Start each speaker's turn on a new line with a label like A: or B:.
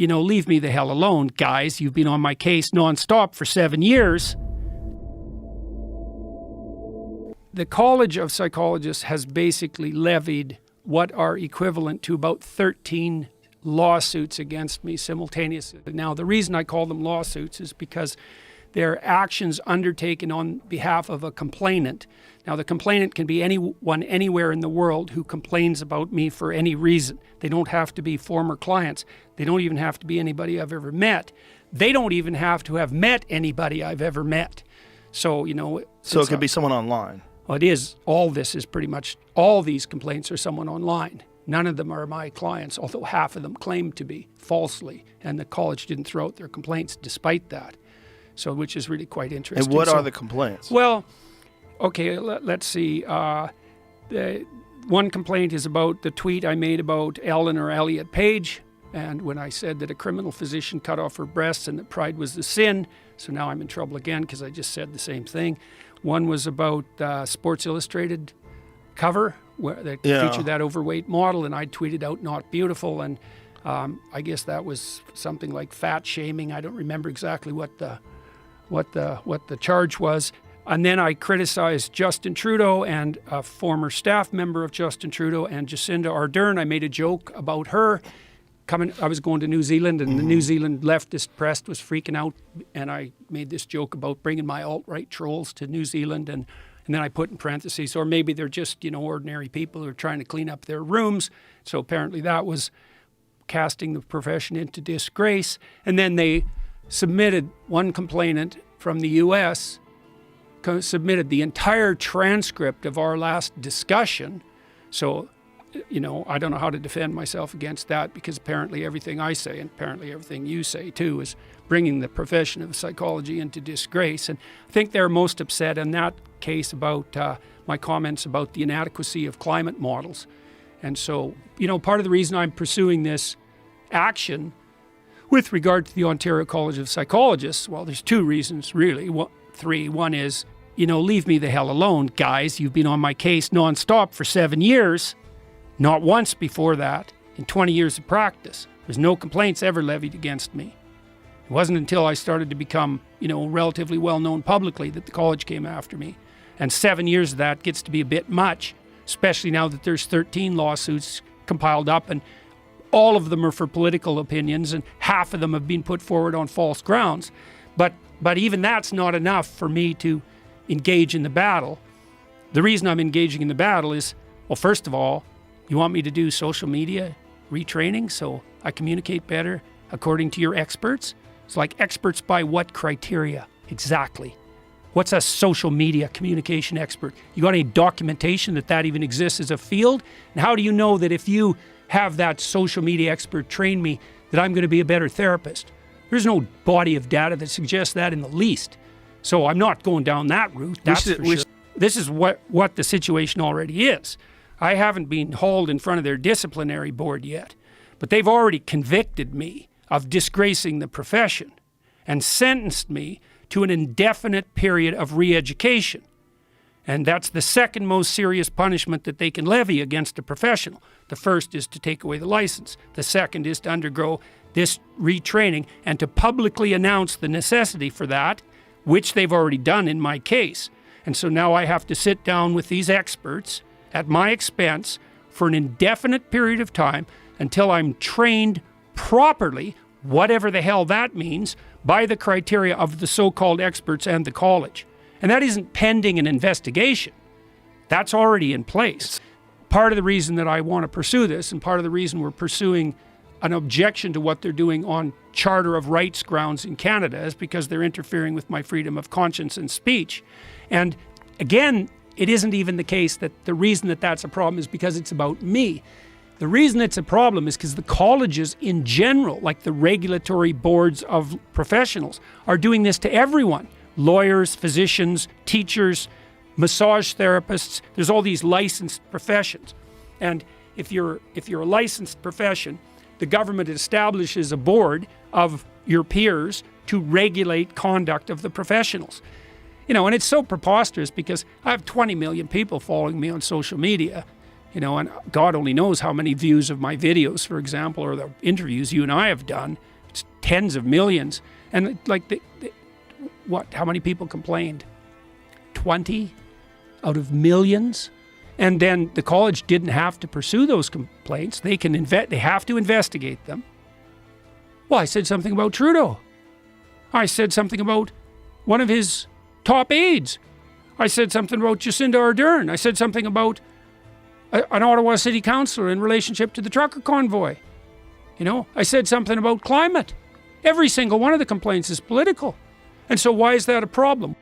A: leave me the hell alone, guys. You've been on my case nonstop for 7 years. The College of Psychologists has basically levied what are equivalent to about 13 lawsuits against me simultaneously. Now, the reason I call them lawsuits is because they're actions undertaken on behalf of a complainant. Now, the complainant can be anyone anywhere in the world who complains about me for any reason. They don't have to be former clients. They don't even have to be anybody I've ever met. They don't even have to have met anybody I've ever met. So,
B: So it could be someone online.
A: Well, it is. All this is pretty much, all these complaints are someone online. None of them are my clients, although half of them claim to be falsely. And the college didn't throw out their complaints despite that. So, which is really quite interesting.
B: And what are the complaints?
A: Well, okay, let's see. The one complaint is about the tweet I made about Ellen or Elliot Page. And when I said that a criminal physician cut off her breasts and that pride was the sin. So now I'm in trouble again because I just said the same thing. One was about Sports Illustrated cover where they featured that overweight model, and I tweeted out "not beautiful," and I guess that was something like fat shaming. I don't remember exactly what the charge was. And then I criticized Justin Trudeau and a former staff member of Justin Trudeau and Jacinda Ardern. I made a joke about her. I was going to New Zealand, and the New Zealand leftist press was freaking out, and I made this joke about bringing my alt-right trolls to New Zealand, and then I put in parentheses, or maybe they're just, ordinary people who are trying to clean up their rooms. So apparently that was casting the profession into disgrace. And then they submitted, one complainant from the U.S. submitted the entire transcript of our last discussion. So I don't know how to defend myself against that, because apparently everything I say, and apparently everything you say too, is bringing the profession of psychology into disgrace. And I think they're most upset in that case about my comments about the inadequacy of climate models. And so, part of the reason I'm pursuing this action with regard to the Ontario College of Psychologists, well, there's two reasons really. Three. One is, leave me the hell alone, guys. You've been on my case nonstop for 7 years. Not once before that, in 20 years of practice. There's no complaints ever levied against me. It wasn't until I started to become, relatively well-known publicly that the college came after me. And 7 years of that gets to be a bit much, especially now that there's 13 lawsuits compiled up, and all of them are for political opinions, and half of them have been put forward on false grounds. But even that's not enough for me to engage in the battle. The reason I'm engaging in the battle is, well, first of all, you want me to do social media retraining so I communicate better according to your experts? It's like, experts by what criteria exactly? What's a social media communication expert? You got any documentation that even exists as a field? And how do you know that if you have that social media expert train me, that I'm going to be a better therapist? There's no body of data that suggests that in the least. So I'm not going down that route, that's for sure. This is what the situation already is. I haven't been hauled in front of their disciplinary board yet, but they've already convicted me of disgracing the profession and sentenced me to an indefinite period of re-education. And that's the second most serious punishment that they can levy against a professional. The first is to take away the license. The second is to undergo this retraining and to publicly announce the necessity for that, which they've already done in my case. And so now I have to sit down with these experts at my expense for an indefinite period of time until I'm trained properly, whatever the hell that means, by the criteria of the so-called experts and the college. And that isn't pending an investigation. That's already in place. Part of the reason that I want to pursue this, and part of the reason we're pursuing an objection to what they're doing on Charter of Rights grounds in Canada, is because they're interfering with my freedom of conscience and speech. And again, it isn't even the case that the reason that that's a problem is because it's about me. The reason it's a problem is because the colleges in general, like the regulatory boards of professionals, are doing this to everyone. Lawyers, physicians, teachers, massage therapists. There's all these licensed professions. And if you're a licensed profession, the government establishes a board of your peers to regulate conduct of the professionals. And it's so preposterous because I have 20 million people following me on social media. You know, and God only knows how many views of my videos, for example, or the interviews you and I have done. It's tens of millions. And like, how many people complained? 20 out of millions? And then the college didn't have to pursue those complaints. They have to investigate them. Well, I said something about Trudeau. I said something about one of his top aides. I said something about Jacinda Ardern. I said something about an Ottawa city councillor in relationship to the trucker convoy. You know, I said something about climate. Every single one of the complaints is political. And so why is that a problem?